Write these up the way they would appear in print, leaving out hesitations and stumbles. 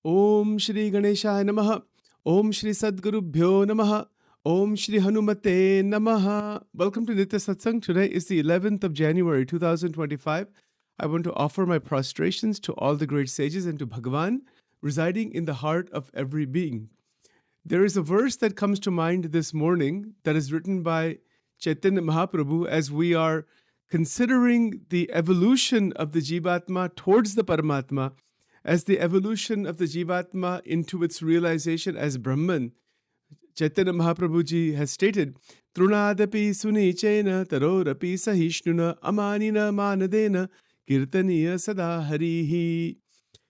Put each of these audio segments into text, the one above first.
Om Shri Ganeshaya Namaha. Om Shri Sadgurubhyo Namaha. Om Shri Hanumate Namaha. Welcome to Nitya Satsang. Today is the 11th of January 2025. I want to offer my prostrations to all the great sages and to Bhagavan residing in the heart of every being. There is a verse that comes to mind this morning that is written by Chaitanya Mahaprabhu as we are considering the evolution of the Jivatma towards the Paramatma, as the evolution of the Jivatma into its realization as Brahman. Chaitanya Mahaprabhu ji has stated, Trunadapi sunichena tarorapi sahishnuna amanina manadena kirtaniya sada harihi.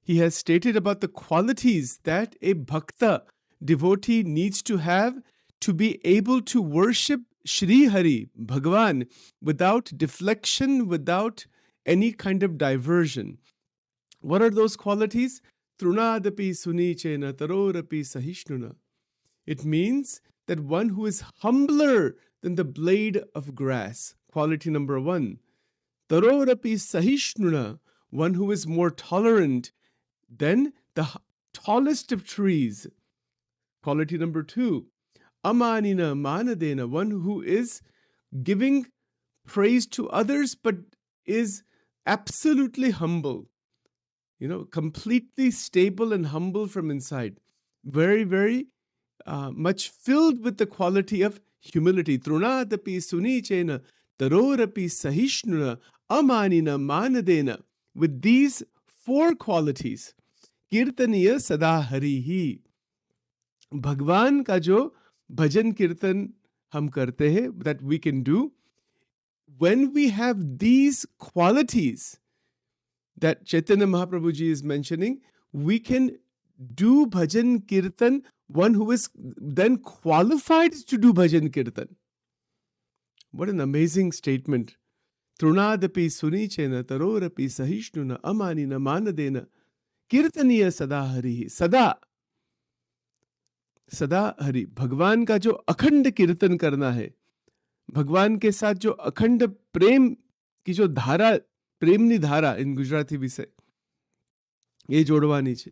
He has stated about the qualities that a bhakta, devotee, needs to have to be able to worship Shri Hari, Bhagavan, without deflection, without any kind of diversion. What are those qualities? Trunadapi sunichena tarorapi sahishnuna. It means that one who is humbler than the blade of grass, quality number one. Tarorapi sahishnuna, one who is more tolerant than the tallest of trees, quality number two. Amanina manadena, one who is giving praise to others but is absolutely humble. Completely stable and humble from inside. Very, very much filled with the quality of humility. Trunadapi sunichena tarorapi sahishnuna amanina manadena. With these four qualities, kirtaniya sada harihi. Bhagwan ka jo bhajan kirtan hum karte hai, that we can do, when we have these qualities that Chaitanya Mahaprabhu ji is mentioning, we can do bhajan kirtan, one who is then qualified to do bhajan kirtan. What an amazing statement. Trunadapi sunichena tarorapi sahishnuna amanina manadena kirtaniya sada harihi. सदा हरि, भगवान का जो अखंड कीर्तन करना है, भगवान के साथ जो अखंड प्रेम की जो धारा, प्रेमनी धारा इन गुजराती विषय, ये जोड़वानी छे.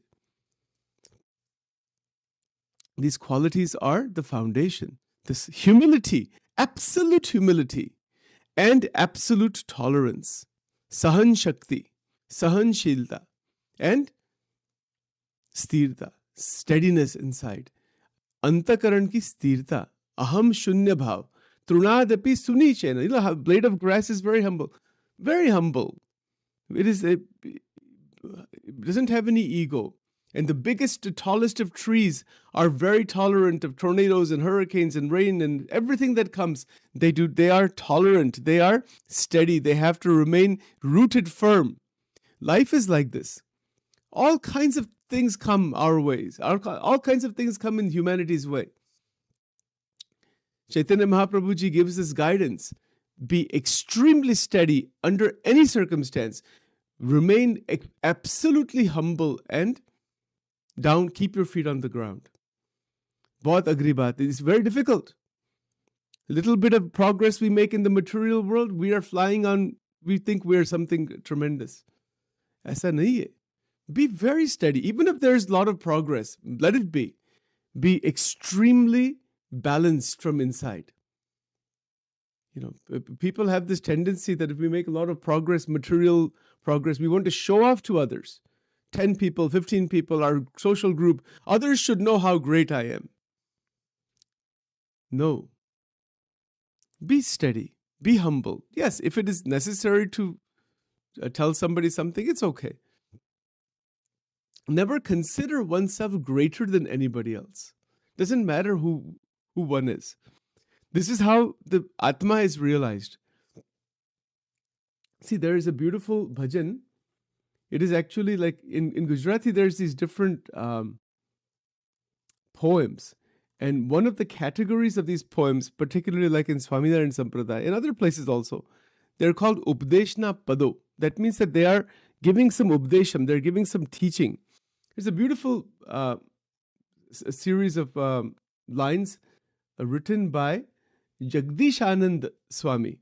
These qualities are the foundation. This humility, absolute humility, and absolute tolerance, sahan shakti, sahanshilta, and sthirta, steadiness inside. अंतकरण की स्थिरता, aham shunya bhav, trunadapi sunichena. A blade of grass is very humble, very humble. It doesn't have any ego. And the biggest, tallest of trees are very tolerant of tornadoes and hurricanes and rain and everything that comes. They are tolerant. They are steady. They have to remain rooted firm. Life is like this. All kinds of things come our ways. All kinds of things come in humanity's way. Chaitanya Mahaprabhu ji gives us guidance. Be extremely steady under any circumstance. Remain absolutely humble and down. Keep your feet on the ground. Bahut agri baat. It's very difficult. A little bit of progress we make in the material world, we are flying on, we think we are something tremendous. Aisa nahi hai. Be very steady. Even if there is a lot of progress, let it be. Be extremely balanced from inside. People have this tendency that if we make a lot of progress, material progress, we want to show off to others. 10 people, 15 people, our social group, others should know how great I am. No. Be steady. Be humble. Yes, if it is necessary to tell somebody something, it's okay. Never consider oneself greater than anybody else. Doesn't matter who one is. This is how the Atma is realized. See, there is a beautiful bhajan. It is actually like in Gujarati, there's these different poems. And one of the categories of these poems, particularly like in Swaminarayan Sampradaya, and other places also, they're called Updeshna Pado. That means that they are giving some Updesham, they're giving some teaching. There's a beautiful series of lines written by Jagdishanand Swami.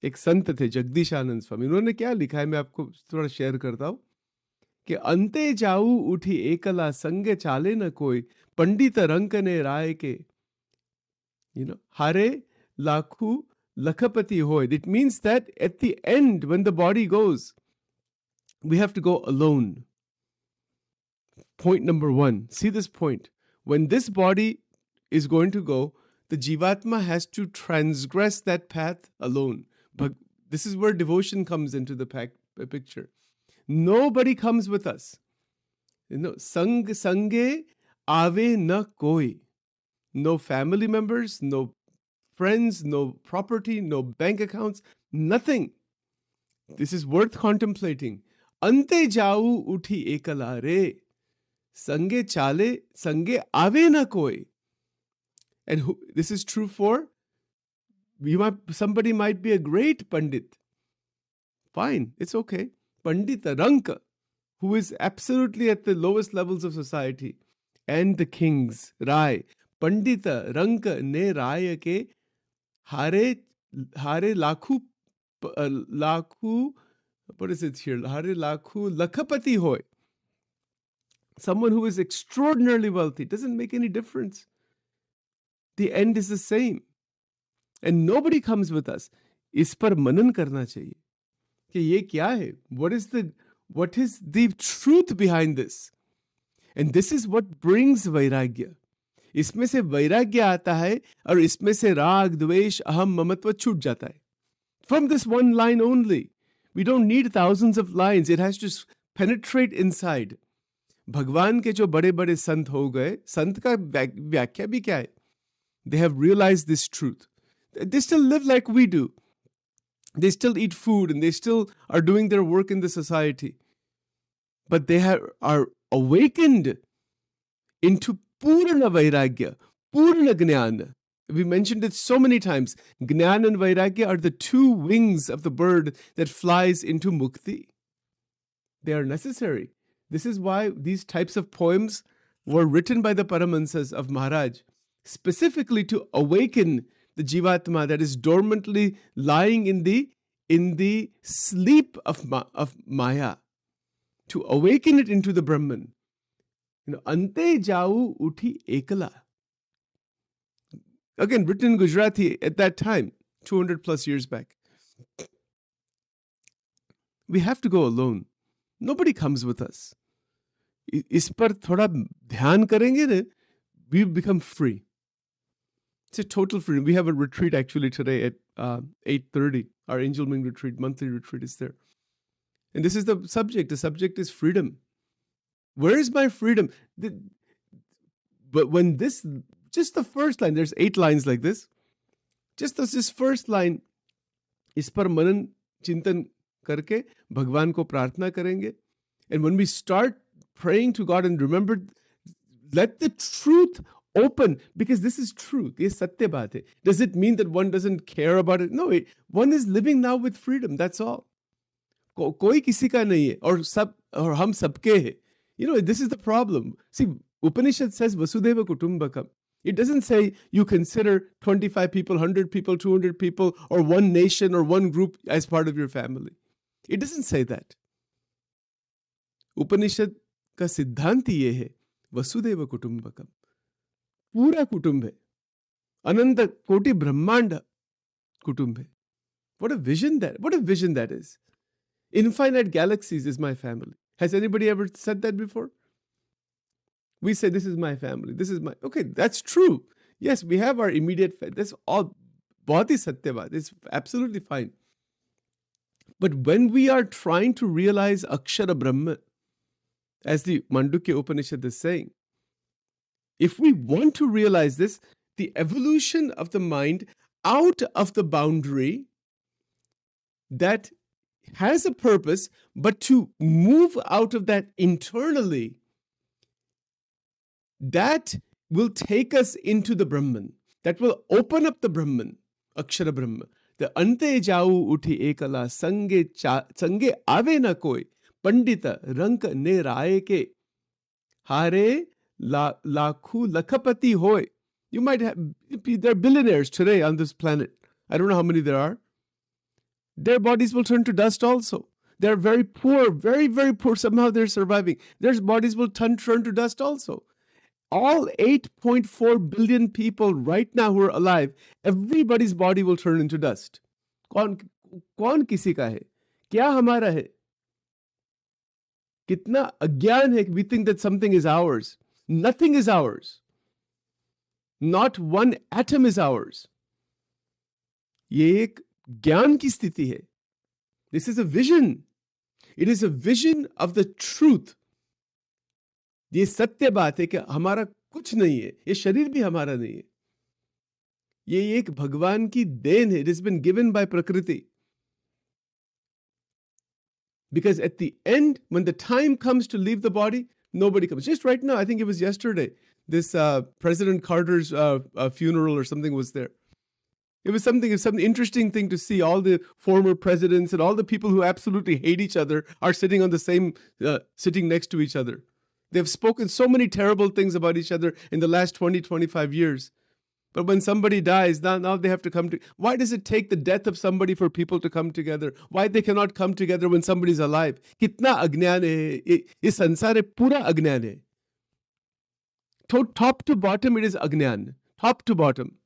एक संत थे जगदीशानंद स्वामी. उन्होंने क्या लिखा है मैं आपको थोड़ा share करता हूँ कि अंते जाऊ उठी एकला संगे चाले न कोई पंडित रंक ने राय के hare lakhu lakhapati hoy. It means that at the end, when the body goes, we have to go alone. Point number one. See this point. When this body is going to go, the Jivatma has to transgress that path alone. But this is where devotion comes into the picture. Nobody comes with us. Sang sange ave na koi. No family members, no friends, no property, no bank accounts, nothing. This is worth contemplating. Ante jau uthi ekala re. Sange chale, sange ave na koi. And this is true for somebody might be a great Pandit. Fine, it's okay. Pandita Ranka, who is absolutely at the lowest levels of society, and the kings, Rai. Pandita Ranka ne Raya ke hare lakhu, what is it here? Hare lakhu lakhapati hoy. Someone who is extraordinarily wealthy. Doesn't make any difference. The end is the same. And nobody comes with us. इस पर मनन करना चाहिए कि ये क्या है? What is the truth behind this? And this is what brings vairagya. इसमें से वैराग्य आता है और इसमें से राग, द्वेष, अहम, ममत्व छूट जाता है. From this one line only. We don't need thousands of lines. It has to penetrate inside. भगवान के जो बड़े बड़े संत हो गए, संत का व्याख्या भी क्या है? They have realized this truth. They still live like we do. They still eat food and they still are doing their work in the society. But they are awakened into Purna Vairagya, Purna Jnana. We mentioned it so many times. Jnana and Vairagya are the two wings of the bird that flies into Mukti. They are necessary. This is why these types of poems were written by the Paramahansas of Maharaj, specifically to awaken the Jivatma that is dormantly lying in the sleep of Maya, to awaken it into the Brahman. Ante jau uthi ekala. Again, written in Gujarati at that time, 200 plus years back. We have to go alone. Nobody comes with us. इस पर थोड़ा ध्यान करेंगे ना, we become free. It's a total freedom. We have a retreat actually today at 8:30. Our Angel Wing retreat, monthly retreat is there. And this is the subject. The subject is freedom. Where is my freedom? But when just the first line, there's 8 lines like this. Just this first line, इस पर मनन चिंतन करके भगवान को प्रार्थना करेंगे. And when we start praying to God and remember, let the truth open, because this is truth. ये सत्य बात है. Does it mean that one doesn't care about it? No, one is living now with freedom. That's all. कोई किसी का नहीं है और हम सबके हैं. This is the problem. See, Upanishad says Vasudeva Kutumbakam. It doesn't say you consider 25 people, 100 people, 200 people, or one nation or one group as part of your family. It doesn't say that. Upanishad का सिद्धांत ये है वसुदेव कुटुंबकम. पूरा कुटुंब है. अनंत कोटि ब्रह्मांड कुटुंब है. What a vision that is. Infinite galaxies is my family. Has anybody ever said that before? We say, this is my family. Okay, that's true. Yes, we have our immediate family. That's all. बहुत ही सत्य बात. It's absolutely fine. But when we are trying to realize Akshara Brahma, as the Mandukya Upanishad is saying, if we want to realize this, the evolution of the mind out of the boundary that has a purpose, but to move out of that internally, that will take us into the Brahman. That will open up the Brahman, Akshara Brahma. The ante jau uthi ekala sange ave na koi pandita rank ne raye ke hare lakhu lakhapati hoy. You might have, there are billionaires today on this planet. I don't know how many there are. Their bodies will turn to dust also. They're very poor, very, very poor. Somehow they're surviving. Their bodies will turn to dust also. All 8.4 billion people right now who are alive, everybody's body will turn into dust. कौन किसी का है? क्या हमारा है? कितना अज्ञान है? We think that something is ours. Nothing is ours. Not one atom is ours. ये एक ज्ञान की स्थिति है. This is a vision. It is a vision of the truth. ये सत्य बात है कि हमारा कुछ नहीं है. ये शरीर भी हमारा नहीं है. ये एक भगवान की देन है. It has been given by Prakriti. Because at the end, when the time comes to leave the body, nobody comes. Just right now, I think it was yesterday, this President Carter's funeral or something was there. It was some interesting thing to see. All the former presidents and all the people who absolutely hate each other are sitting on the same, sitting next to each other. They've spoken so many terrible things about each other in the last 20, 25 years. But when somebody dies, now they have to come to... Why does it take the death of somebody for people to come together? Why they cannot come together when somebody's alive? कितना अज्ञान है. ये संसार है पूरा अज्ञान है. Top to bottom, it is अज्ञान. Top to bottom.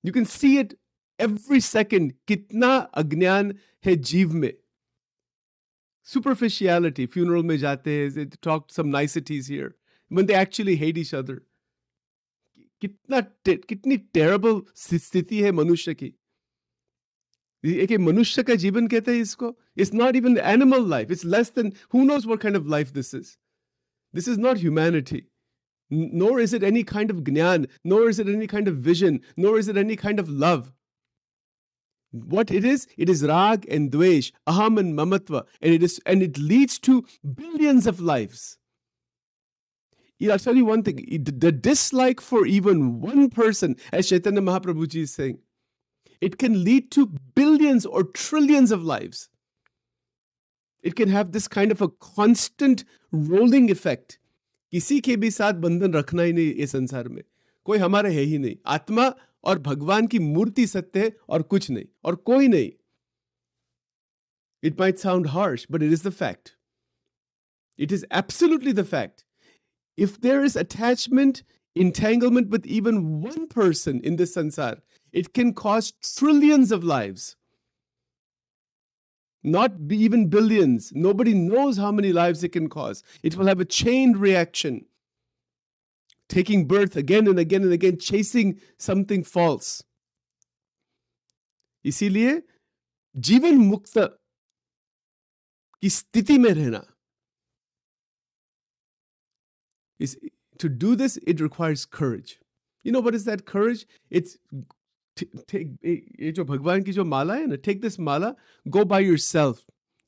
You can see it every second. कितना अज्ञान है जीव में. Superficiality. Funeral में जाते हैं. They talk some niceties here. When they actually hate each other. कितनी टेरेबल स्थिति है मनुष्य की. एक मनुष्य का जीवन कहते हैं इसको. It's not even the animal life. It's less than, who knows what kind of life this is. This is not humanity. Nor is it any kind of jnana, nor is it any kind of vision, nor is it any kind of love. What it is rag and dvesh, aham and mamatva, and it leads to billions of lives. I'll tell you one thing, the dislike for even one person, as Chaitanya Mahaprabhu ji is saying, it can lead to billions or trillions of lives. It can have this kind of a constant rolling effect. किसी के भी साथ बंधन रखना ही नहीं इस संसार में. कोई हमारा है ही नहीं. आत्मा और भगवान की मूर्ति सत्य है और कुछ नहीं और कोई नहीं. It might sound harsh, but it is the fact. It is absolutely the fact. If there is attachment, entanglement with even one person in this sansar, it can cost trillions of lives. Not even billions. Nobody knows how many lives it can cause. It will have a chain reaction. Taking birth again and again and again, chasing something false. इसीलिए जीवन मुक्त की स्थिति में रहना. To do this, it requires courage. You know what is that courage? It's take ये जो भगवान की जो माला है ना, take this mala, go by yourself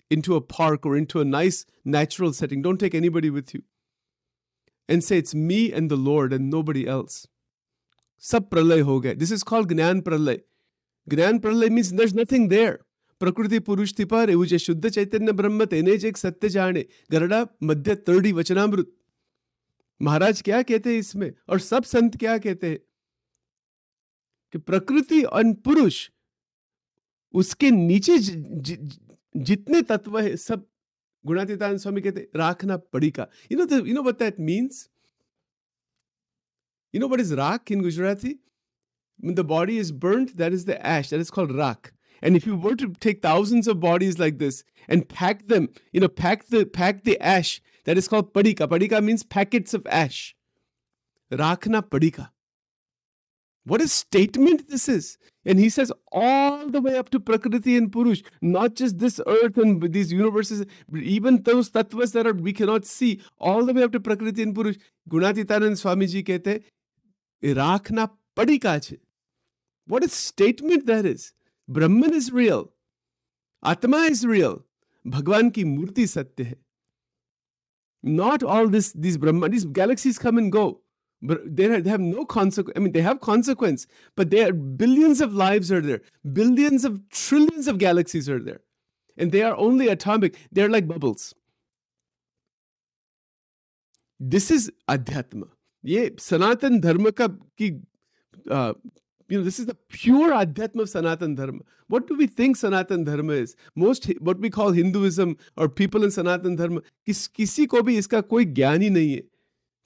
into a park or into a nice natural setting. Don't take anybody with you. And say it's me and the Lord and nobody else. Sab pralay ho gaya. This is called Gnan Pralay. Gnan Pralay means there's nothing there. Prakriti Purush Tipare Uje Shuddha Chaitanya Brahma Tene Jek Satya Jane Garada Madhya 30 Vachanamrut. महाराज क्या कहते हैं इसमें और सब संत क्या कहते हैं कि प्रकृति और पुरुष उसके नीचे जितने तत्व है सब गुणातीतानंद स्वामी कहते राखना पड़ेगा. You know what that means? You know what is rak in Gujarati? When the body is burnt, that is the ash. That is called rak. And if you were to take thousands of bodies like this and pack them, pack the ash, that is called padika. Padika means packets of ash. Rakhna padika. What a statement this is. And he says all the way up to Prakriti and Purush, not just this earth and these universes, but even those tattvas that we cannot see, all the way up to Prakriti and Purush. Gunatitanand Swami ji kehte, Rakhna padika che. What a statement that is. Brahman is real. Atma is real. Bhagwan ki murti satya hai. Not all these Brahman, these galaxies come and go. But they have no consequence. I mean, they have consequence, but there are billions of lives are there. Billions of trillions of galaxies are there. And they are only atomic. They're like bubbles. This is Adhyatma. ये सनातन धर्म का की This is the pure adhyatma of Sanatan Dharma. What do we think Sanatan Dharma is? What we call Hinduism or people in Sanatan Dharma, kisi ko bhi iska koi gyan hi nahi hai.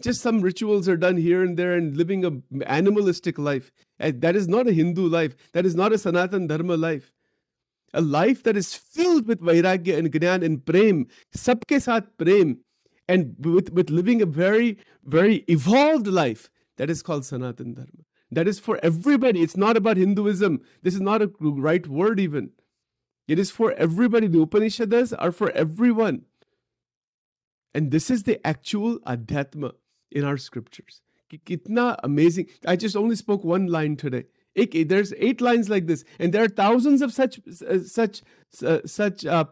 Just some rituals are done here and there and living an animalistic life. And that is not a Hindu life. That is not a Sanatan Dharma life. A life that is filled with vairagya and gnan and prem, sabke saath prem, and with living a very, very evolved life. That is called Sanatan Dharma. That is for everybody. It's not about Hinduism. This is not a right word even. It is for everybody. The Upanishads are for everyone. And this is the actual adhyatma in our scriptures. Kitna amazing. I just only spoke one line today. There's 8 lines like this. And there are thousands of such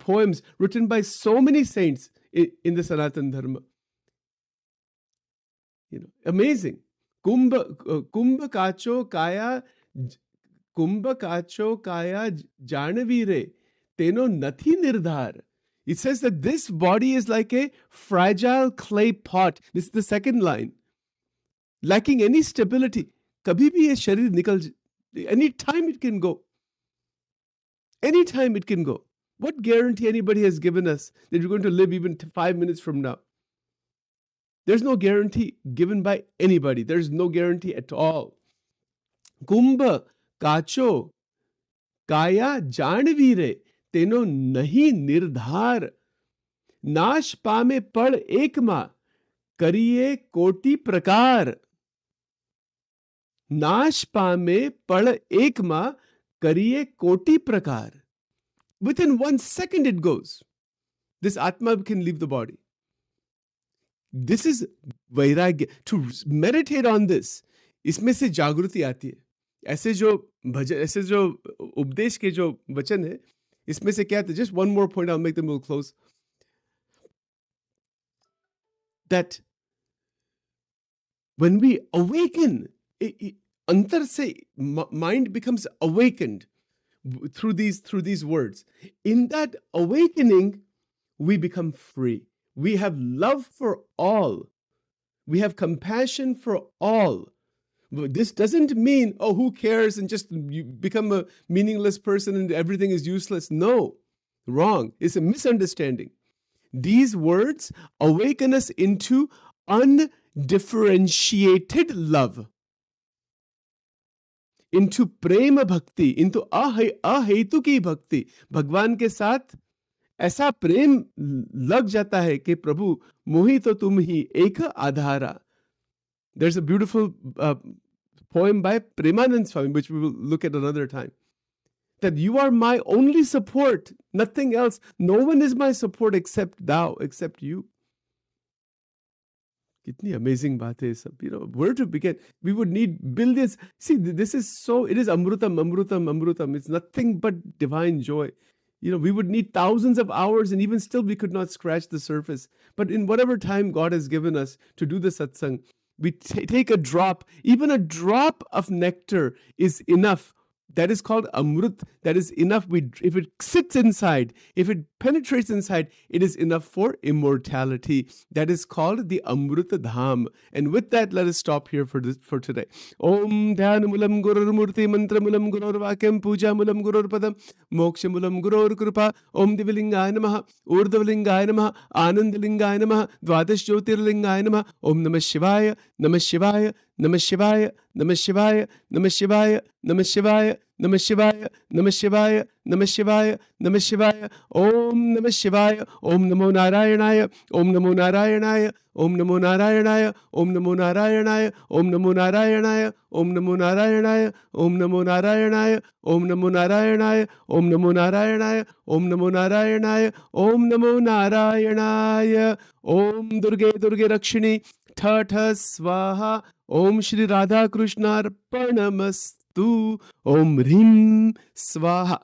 poems written by so many saints in the Sanatan Dharma. Amazing. Kumbha kacho kaya janavire teno nathi nirdhar. It says that this body is like a fragile clay pot. This is the second line. Lacking any stability. Kabhi bhi ye sharir nikal. Any time it can go. Any time it can go. What guarantee anybody has given us that you're going to live even 5 minutes from now? There's no guarantee given by anybody. There's no guarantee at all. Kumbha kacho kaya janvire teno nahi nirdhar. Nash pame pad ekma kariye koti prakar. Nash pame pad ekma kariye koti prakar. Within 1 second it goes. This Atma can leave the body. This is vairagya. To meditate on this, इसमें से जागृति आती है. ऐसे जो उपदेश के जो वचन है, इसमें से क्या आते हैं? Just one more point, I'll make them, we'll close. That when we awaken, antar se mind becomes awakened through these words. In that awakening, we become free. We have love for all. We have compassion for all. This doesn't mean, oh, who cares, and just you become a meaningless person and everything is useless. No, wrong. It's a misunderstanding. These words awaken us into undifferentiated love, into prema bhakti, into ahetuki bhakti. Bhagwan ke साथ ऐसा प्रेम लग जाता है कि प्रभु मोहि तो तुम ही एक आधारा. There's a beautiful poem by Premanand Swami, which we will look at another time. That you are my only support, nothing else. No one is my support except thou, except you. Kitni amazing baat hai sab. Where to begin? We would need billions. See, this is so, it is amrutam, amrutam, amrutam. It's nothing but divine joy. We would need thousands of hours and even still we could not scratch the surface. But in whatever time God has given us to do the satsang, we take a drop. Even a drop of nectar is enough. That is called amrut. That is enough. If it sits inside, if it penetrates inside, it is enough for immortality. That is called the Amruta Dham. And with that, let us stop here for today. Om Dhyanamulam Gurur Murti Mantramulam Gurur Vakyam Puja Mulam Gurur Padam Mokshamulam Gurur Krupa Om Divilingaya Namaha Urdhavilingaya Namaha Anandalingaya Namaha Dvadash Jyotirlingaya Namaha Om Namah Shivaya Namah Shivaya Namah Shivaya Namah Shivaya Namah Shivaya Namah Shivaya Namah Shivaya Namah Shivaya Namah Shivaya Namah Shivaya Om Namah Shivaya Om Namo Narayanaya Om Namo Narayanaya Om Namo Narayanaya Om Namo Narayanaya Om Namo Narayanaya Om Namo Narayanaya Om Namo Narayanaya Om Namo Narayanaya Om Namo Narayanaya Om Namo Narayanaya Om Namo Narayanaya Om Durge Durge Rakshini Tha Tha Swaha Om Shri Radha Krishna Arpanamastu Om Rim Swaha.